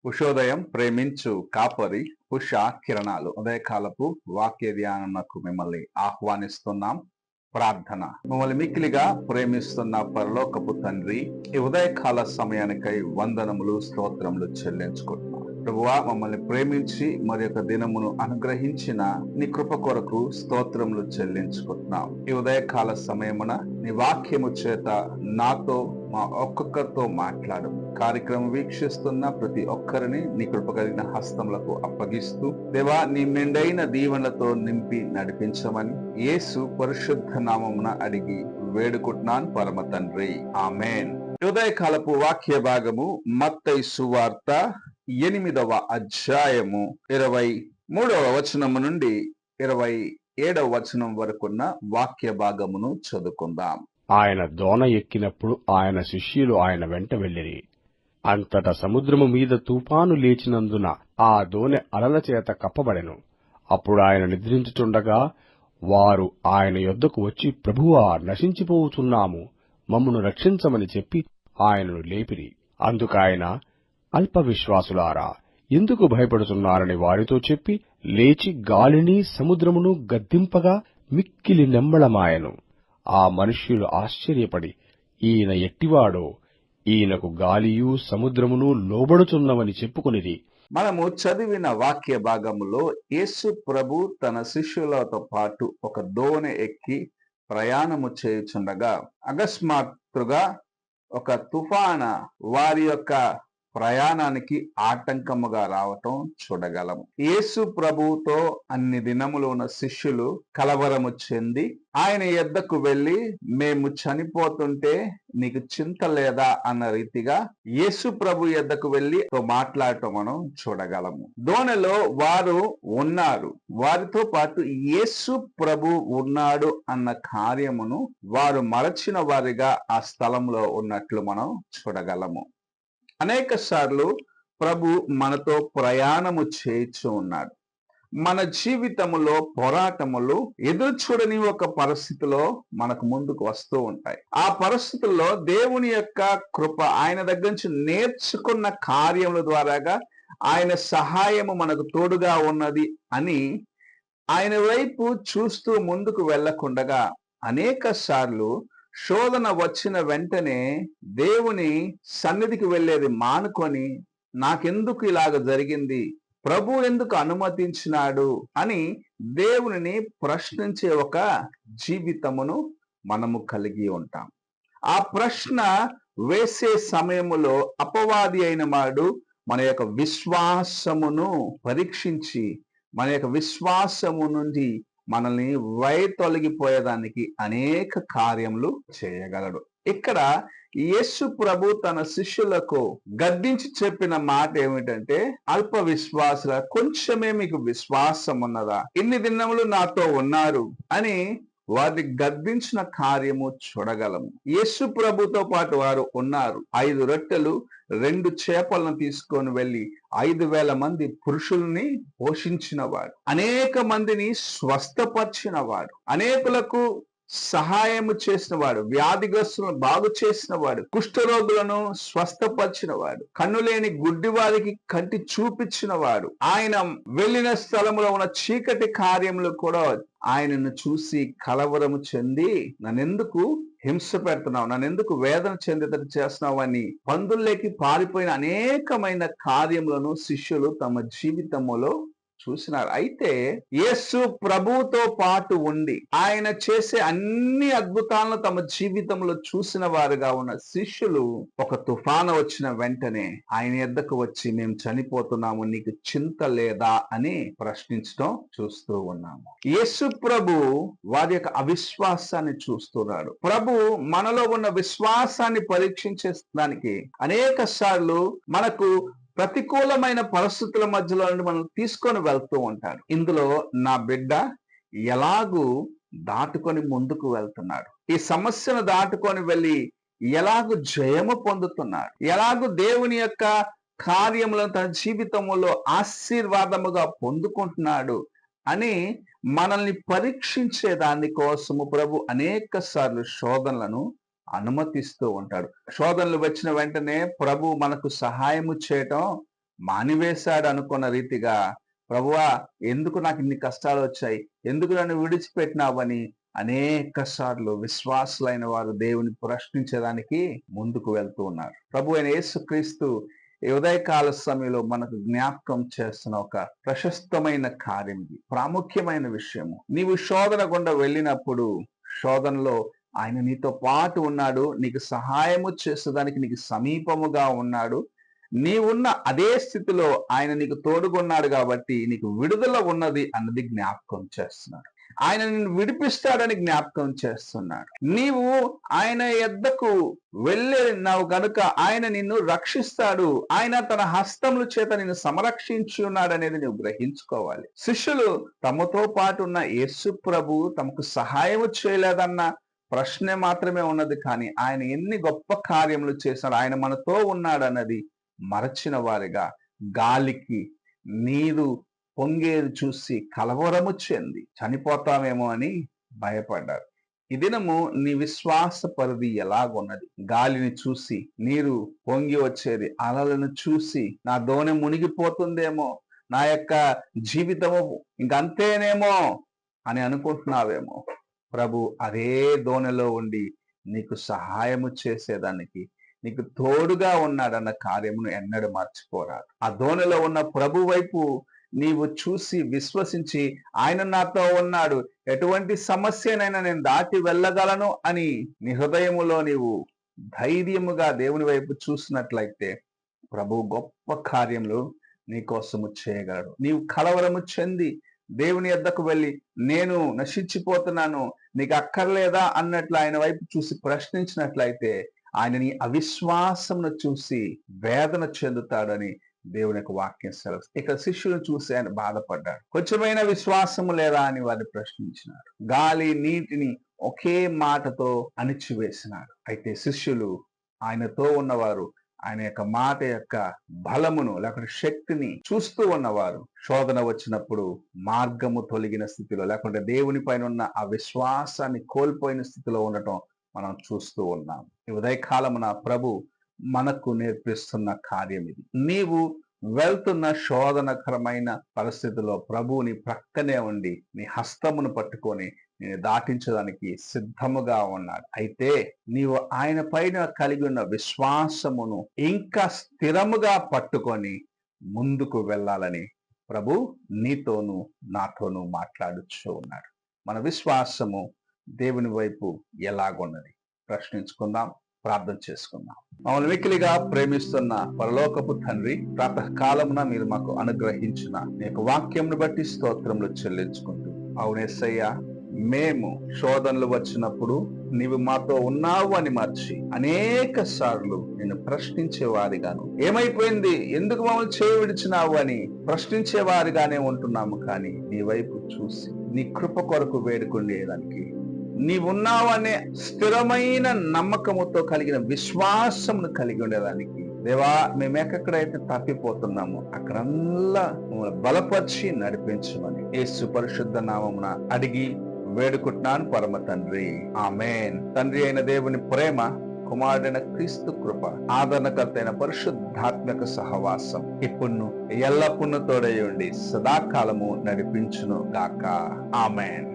ఉషోదయం ప్రేమించు కాపరి ఉషా కిరణాలు ఉదయకాలపు వాక్య ధ్యానమునకు మిమ్మల్ని ఆహ్వానిస్తున్నాం. ప్రార్థన. మమ్మల్ని మిక్కిలిగా ప్రేమిస్తున్న పరలోకపు తండ్రి, ఈ ఉదయకాల సమయానికై వందనములు స్తోత్రములు చెల్లించుకుంటున్నాం. ప్రభువా, మమ్మల్ని ప్రేమించి మరి యొక్క దినమును అనుగ్రహించిన నీ కృప కొరకు స్తోత్రములు చెల్లించుకుంటున్నాం. ఈ ఉదయకాల సమయమున నీ వాక్యము చేత నాతో మా ఒక్కొక్కరితో మాట్లాడు. కార్యక్రమం వీక్షిస్తున్న ప్రతి ఒక్కరిని నీ కృప కలిగిన హస్తములకు అప్పగిస్తూ దేవా, నీ మెండైన దీవెనలతో నింపి నడిపించమని యేసు పరిశుద్ధ నామమున అడిగి వేడుకుంటున్నాను పరమ తండ్రి, ఆమేన్. ఉదయకాలపు వాక్య భాగము మత్తయి సువార్త 8వ అధ్యాయము 23వ వచనము నుండి 27వ వచనం వరకున్న వాక్య భాగమును చదువుకుందాం. ఆయన దోణ ఎక్కినప్పుడు ఆయన శిష్యులు ఆయన వెంట వెళ్ళిరి. అంతటా సముద్రము మీద తుఫాను లేచినందున ఆ దోణె అలల చేత కప్పబడెను. అప్పుడు ఆయన నిద్రించుచుండగా వారు ఆయన యొద్దకు వచ్చి, ప్రభువా, నశించిపోవుచున్నాము, మమ్మను రక్షించమని చెప్పి ఆయనను లేపిరి. అందుకాయన, అల్ప విశ్వాసులారా, ఎందుకు భయపడుతున్నారని వారితో చెప్పి లేచి గాలిని సముద్రమును గద్దింపగా మిక్కిలి నెమ్మళమాయెను. ఆ మనుష్యులు ఆశ్చర్యపడి, ఈయన ఎట్టివాడో, ఈయనకు గాలియు సముద్రమును లోబడుచున్నవని చెప్పుకొనిరి. మనము చదివిన వాక్య భాగములో యేసు ప్రభు తన శిష్యులతో పాటు ఒక దోణి ఎక్కి ప్రయాణము చేయుచుండగా అకస్మాత్తుగా ఒక తుఫాను వారి యొక్క ప్రయాణానికి ఆటంకముగా రావటం చూడగలము. యేసు ప్రభువుతో అన్ని దినములు ఉన్న శిష్యులు కలవరము చెంది ఆయన యొద్దకు వెళ్లి, మేము చనిపోతుంటే నీకు చింత లేదా అన్న రీతిగా యేసు ప్రభు యొద్దకు వెళ్లి మాట్లాడటం మనం చూడగలము. దోణిలో వారు ఉన్నారు, వారితో పాటు యేసు ప్రభు ఉన్నాడు అన్న కార్యమును వారు మరచిన వారిగా ఆ స్థలంలో ఉన్నట్లు మనం చూడగలము. అనేక సార్లు ప్రభు మనతో ప్రయాణము చేయించు ఉన్నాడు. మన జీవితములో పోరాటములు ఎదురు చూడని ఒక పరిస్థితిలో మనకు ముందుకు వస్తూ ఉంటాయి. ఆ పరిస్థితుల్లో దేవుని యొక్క కృప, ఆయన దగ్గర నుంచి నేర్చుకున్న కార్యముల ద్వారాగా ఆయన సహాయము మనకు తోడుగా ఉన్నది అని ఆయన వైపు చూస్తూ ముందుకు వెళ్ళకుండగా అనేక సార్లు శోధన వచ్చిన వెంటనే దేవుని సన్నిధికి వెళ్ళేది మానుకొని, నాకెందుకు ఇలాగ జరిగింది, ప్రభు ఎందుకు అనుమతించినాడు అని దేవునిని ప్రశ్నించే ఒక జీవితమును మనము కలిగి ఉంటాం. ఆ ప్రశ్న వేసే సమయములో అపవాది అయిన వాడు మన యొక్క విశ్వాసమును పరీక్షించి మన యొక్క విశ్వాసము నుండి మనల్ని తొలగిపోయేదానికి అనేక కార్యములు చేయగలడు. ఇక్కడ యేసు ప్రభు తన శిష్యులకు గద్దించి చెప్పిన మాట ఏమిటంటే, అల్ప విశ్వాసుల, కొంచెమే మీకు విశ్వాసం ఉన్నదా, ఇన్ని దినములు నాతో ఉన్నారు అని వారిని గద్దించిన కార్యము చూడగలము. యేసు ప్రభుతో పాటు వారు ఉన్నారు. 5 రొట్టెలు 2 చేపలను తీసుకొని వెళ్లి 5,000 మంది పురుషుల్ని పోషించిన వాడు, అనేక మందిని స్వస్థపరిచిన వాడు, అనేకులకు సహాయము చేసిన వాడు, వ్యాధిగ్రస్తులను బాగు చేసిన వాడు, కుష్ఠరోగులను స్వస్థపరిచిన వాడు, కన్నులేని గుడ్డి వారికి కంటి చూపించిన వాడు, ఆయన వెళ్ళిన స్థలంలో ఉన్న చీకటి కార్యములు కూడా ఆయనను చూసి కలవరము చెంది, నన్నెందుకు హింస పెడుతున్నావు, నన్నెందుకు వేదన చెందేటట్టు చేస్తున్నావు అని పందుల్లోకి పారిపోయిన అనేకమైన కార్యములను శిష్యులు తమ జీవితంలో చూసినారు. అయితే యేసు ప్రభువుతో పాటు ఉండి ఆయన చేసే అన్ని అద్భుతాలను తమ జీవితంలో చూసిన వారుగా ఉన్న శిష్యులు ఒక తుఫాను వచ్చిన వెంటనే ఆయన యొద్దకు వచ్చి, మేము చనిపోతున్నాము, నీకు చింత లేదా అని ప్రశ్నించడం చూస్తూ ఉన్నాము. యేసు ప్రభు వారి యొక్క అవిశ్వాసాన్ని చూస్తున్నాడు. ప్రభు మనలో ఉన్న విశ్వాసాన్ని పరీక్షించే దానికి అనేక సార్లు మనకు ప్రతికూలమైన పరిస్థితుల మధ్యలో మనం తీసుకొని వెళ్తూ ఉంటాడు. ఇందులో నా బిడ్డ ఎలాగూ దాటుకొని ముందుకు వెళ్తున్నాడు, ఈ సమస్యను దాటుకొని వెళ్ళి ఎలాగూ జయము పొందుతున్నాడు, ఎలాగూ దేవుని యొక్క కార్యములను తన జీవితంలో ఆశీర్వాదముగా పొందుకుంటున్నాడు అని మనల్ని పరీక్షించే దాని కోసము ప్రభు అనేక సార్లు శోధనలను అనుమతిస్తూ ఉంటాడు. శోధనలు వచ్చిన వెంటనే ప్రభు మనకు సహాయము చేయటం మానివేశాడు అనుకున్న రీతిగా, ప్రభువా ఎందుకు నాకు ఇన్ని కష్టాలు వచ్చాయి, ఎందుకు నన్ను విడిచిపెట్టినావని అనేక సార్లు విశ్వాసులైన వారు దేవుని ప్రశ్నించడానికి ముందుకు వెళ్తూ ఉన్నారు. ప్రభు అయిన యేసుక్రీస్తు ఈ ఉదయకాల సమయంలో మనకు జ్ఞాపకం చేస్తున్న ఒక ప్రశస్తమైన కార్యం, ఇది ప్రాముఖ్యమైన విషయము. నీవు శోధన గుండా వెళ్ళినప్పుడు శోధనలో ఆయన నీతో పాటు ఉన్నాడు, నీకు సహాయము చేసేదానికి నీకు సమీపముగా ఉన్నాడు. నీవున్న అదే స్థితిలో ఆయన నీకు తోడుగున్నాడు కాబట్టి నీకు విడుదల ఉన్నది అన్నది జ్ఞాపకం చేస్తున్నాడు. ఆయన నిన్ను విడిపిస్తాడని జ్ఞాపకం చేస్తున్నాడు. నీవు ఆయన యొద్దకు వెళ్ళినావు గనుక ఆయన నిన్ను రక్షిస్తాడు. ఆయన తన హస్తముల చేత నిన్ను సంరక్షించి ఉన్నాడు అనేది నువ్వు గ్రహించుకోవాలి. శిష్యులు తమతో పాటు ఉన్న యేసు ప్రభు తమకు సహాయం చేయలేదన్న ప్రశ్న మాత్రమే ఉన్నది, కానీ ఆయన ఎన్ని గొప్ప కార్యములు చేశాడు, ఆయన మనతో ఉన్నాడన్నది మరచిన వారిగా గాలికి నీరు పొంగేది చూసి కలవరము చెంది చనిపోతామేమో అని భయపడ్డారు. ఈ దినము నీ విశ్వాస పరిధి ఎలాగున్నది? గాలిని చూసి, నీరు పొంగి వచ్చేది అలలను చూసి నా దోణి మునిగిపోతుందేమో, నా యొక్క జీవితము ఇంకంతేనేమో అని అనుకుంటున్నావేమో. ప్రభు అదే దోణిలో ఉండి నీకు సహాయము చేసేదానికి నీకు తోడుగా ఉన్నాడన్న కార్యమును ఎన్నడూ మర్చిపోరాదు. ఆ దోణిలో ఉన్న ప్రభు వైపు నీవు చూసి విశ్వసించి, ఆయన నాతో ఉన్నాడు, ఎటువంటి సమస్యనైనా నేను దాటి వెళ్ళగలను అని నీ హృదయములో నీవు ధైర్యముగా దేవుని వైపు చూసినట్లయితే ప్రభు గొప్ప కార్యములు నీ కోసము చేయగలడు. నీవు కలవరము చెంది దేవుని యొద్దకు వెళ్ళి నేను నశించిపోతున్నాను, నీకు అక్కర్లేదా అన్నట్లు ఆయన వైపు చూసి ప్రశ్నించినట్లయితే ఆయన నీ అవిశ్వాసమును చూసి వేదన చెందుతాడని దేవుని యొక్క వాక్యం సెలవు. ఇక శిష్యులను చూసి ఆయన బాధపడ్డాడు. కొంచెమైనా విశ్వాసము లేదా అని వారిని ప్రశ్నించినాడు. గాలి నీటిని ఒకే మాటతో అణిచివేసినాడు. అయితే శిష్యులు, ఆయనతో ఉన్నవారు ఆయన యొక్క మాట యొక్క బలమును లేకపోతే శక్తిని చూస్తూ ఉన్నవారు శోధన వచ్చినప్పుడు మార్గము తొలగిన స్థితిలో లేకుంటే దేవుని పైన ఉన్న ఆ విశ్వాసాన్ని కోల్పోయిన స్థితిలో ఉండటం మనం చూస్తూ ఉన్నాం. ఈ ఉదయకాలమున ప్రభు మనకు నేర్పిస్తున్న కార్యం ఇది. నీవు వెళ్తున్న శోధనకరమైన పరిస్థితిలో ప్రభు నీ ప్రక్కనే ఉండి నీ హస్తమును పట్టుకొని నేను దాటించడానికి సిద్ధముగా ఉన్నాడు. అయితే నీవు ఆయన పైన కలిగి ఉన్న విశ్వాసమును ఇంకా స్థిరముగా పట్టుకొని ముందుకు వెళ్ళాలని ప్రభు నీతోనూ నాతోనూ మాట్లాడుచూ ఉన్నాడు. మన విశ్వాసము దేవుని వైపు ఎలాగున్నది ప్రశ్నించుకుందాం, ప్రార్థన చేసుకుందాం. మమ్మల్ని మిక్కిలిగా ప్రేమిస్తున్న పరలోకపు తండ్రి, ప్రాతకాలమున మీరు మాకు అనుగ్రహించిన మీ యొక్క వాక్యంను బట్టి స్తోత్రములు చెల్లించుకుంటూ, అవునేసయ్యా, మేము శోధనలు వచ్చినప్పుడు నీవు మాతో ఉన్నావు అని మర్చి అనేక సార్లు నిన్ను ప్రశ్నించే వారిగాను, ఏమైపోయింది, ఎందుకు మమ్మల్ని చేయి విడిచినావు అని ప్రశ్నించే వారిగానే ఉంటున్నాము. కానీ నీ వైపు చూసి నీ కృప కొరకు వేడుకునేదానికి, నీవున్నావనే స్థిరమైన నమ్మకముతో కలిగిన విశ్వాసమును కలిగి ఉండేదానికి దేవా, మేము ఎక్కడైతే తప్పిపోతున్నామో అక్కడల్లా మమ్మల్ని బలపరిచి నడిపించమని యేసు పరిశుద్ధ నామమున అడిగి వేడుకుంటున్నాను పరమ తండ్రి, ఆమేన్. తండ్రి అయిన దేవుని ప్రేమ, కుమారుడైన క్రీస్తు కృప, ఆదరణకర్త అయిన పరిశుద్ధాత్మక సహవాసం ఇప్పుడు ఎల్లప్పుడూ తోడై ఉండి సదాకాలము నడిపించును గాక. ఆమేన్.